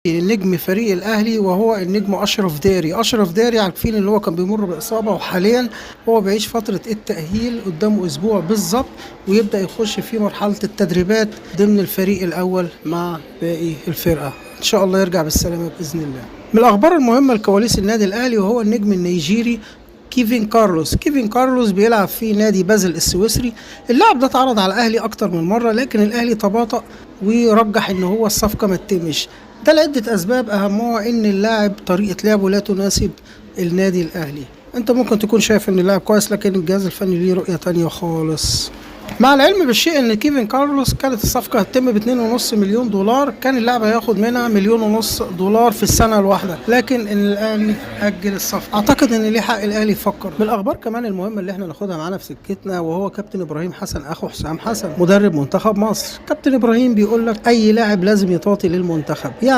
نجم فريق الاهلي وهو النجم اشرف داري. اشرف داري عارفين اللي هو كان بيمر باصابه، وحاليا هو بيعيش فتره التاهيل، قدامه اسبوع بالظبط ويبدا يخش في مرحله التدريبات ضمن الفريق الاول مع باقي الفرقه. ان شاء الله يرجع بالسلامه باذن الله. من الاخبار المهمه لكواليس النادي الاهلي وهو النجم النيجيري كيفن كارلوس. كيفن كارلوس بيلعب في نادي بازل السويسري. اللاعب ده اتعرض على الاهلي اكتر من مره، لكن الاهلي تباطأ ورجح ان هو الصفقه ما تتمش. ده لعده اسباب، اهمها ان اللاعب طريقه لعبه لا تناسب النادي الاهلي. انت ممكن تكون شايف ان اللاعب كويس، لكن الجهاز الفني ليه رؤيه تانية خالص. مع العلم بالشيء ان كيفن كارلوس كانت الصفقه هتتم ب 2.5 مليون دولار، كان اللاعب هياخد منها 1.5 مليون دولار في السنه الواحده، لكن ان الاهلي اجل الصفقه. اعتقد ان ليه حق الاهلي يفكر. من الاخبار كمان المهمه اللي احنا ناخدها معانا في سكتنا وهو كابتن ابراهيم حسن اخو حسام حسن مدرب منتخب مصر. كابتن ابراهيم بيقول لك اي لاعب لازم يطاطي للمنتخب، يعني